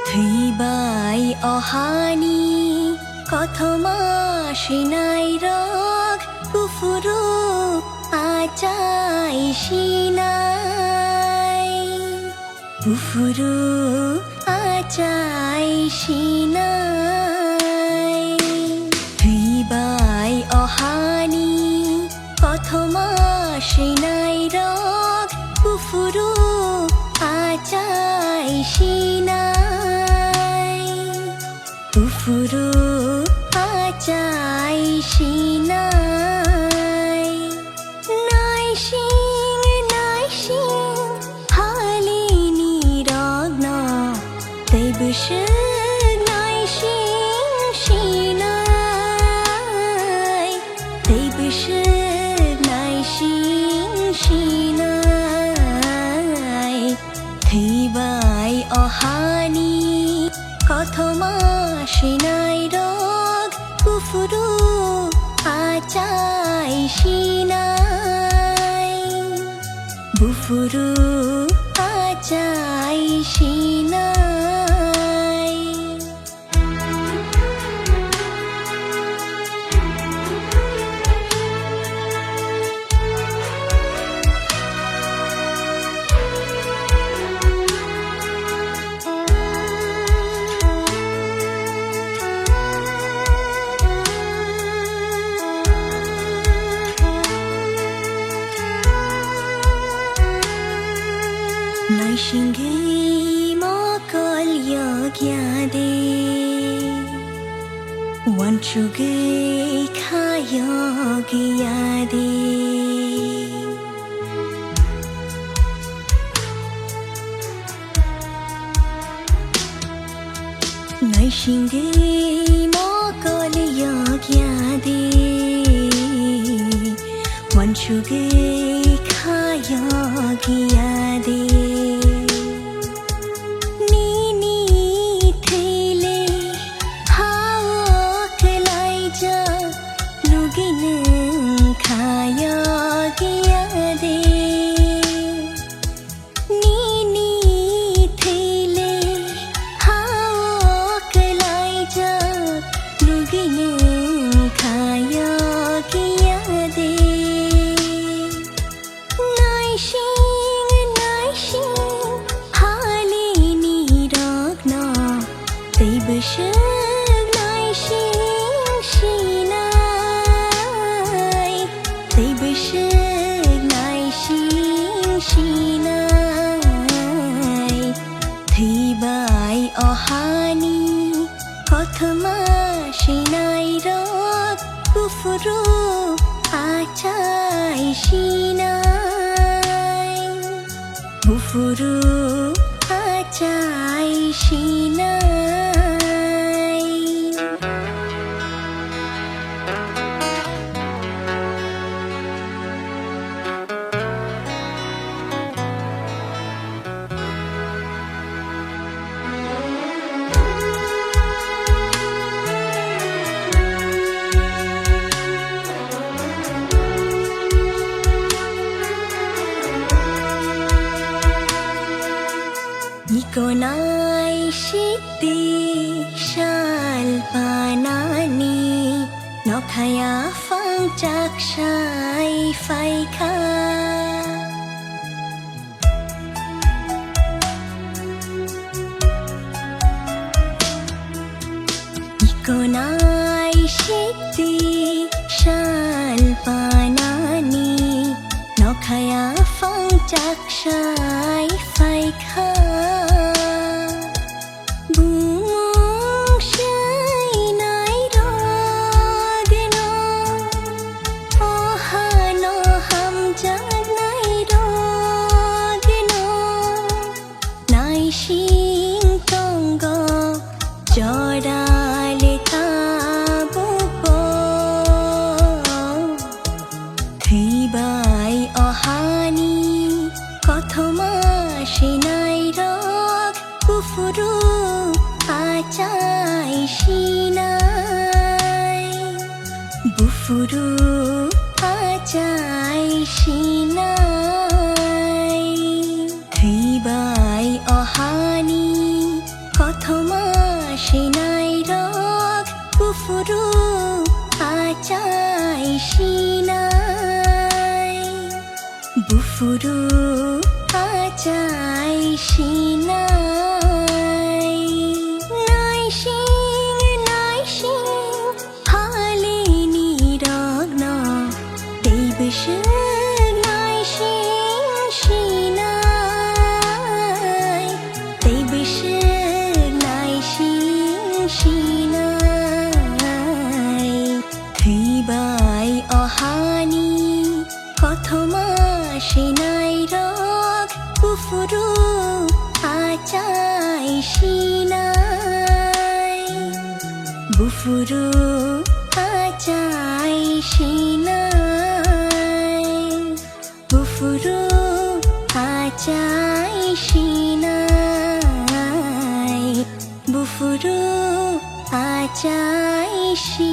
Theibai ohani kothoma shinai rog kufuru achai shinai kufuru achai shinai Theibai ohani kothoma shinai rog kufuru achai shinai Kufuru achai shinai Naishing halini ragna Teibishig naishing shinai Teibishig naishing shinai Theibai ohani kothoma shinai rog kufuru achai shinai bufuru achai shinai Naishingei makal yagyade Wanchugei khayagyade Naishingei makal yagyade Wanchugei khayagyade Teibishig naishing shinai Teibishig naishing shinai Theibai ohani kothoma shinai rog kufuru achai shinai bufuru achai shinai Ikonai shikti shalpanani Nokhaya phang chak shai phai kha Ikonai shikti shalpanani Nokhaya phang chak shai phai kha Jorale tabu বুফুরু আচাই সিনাই থুইবাই অহানি কথমা সিনাই রক বুফুরু আচাই সিনাই বুফুরু আচাই সিনাই নাইসিং হালিনি রগ্ন দেইবসুক নাইসিং সিনাই দেইবসুক নাইসিং সিনাই থুইবাই অহানি কথমা সিনাই রক বুফুরু আচাই সিনাই বুফুরু আচাই সিনাই বুফুরু আচাই সিনাই বুফুরু আচাই সিনাই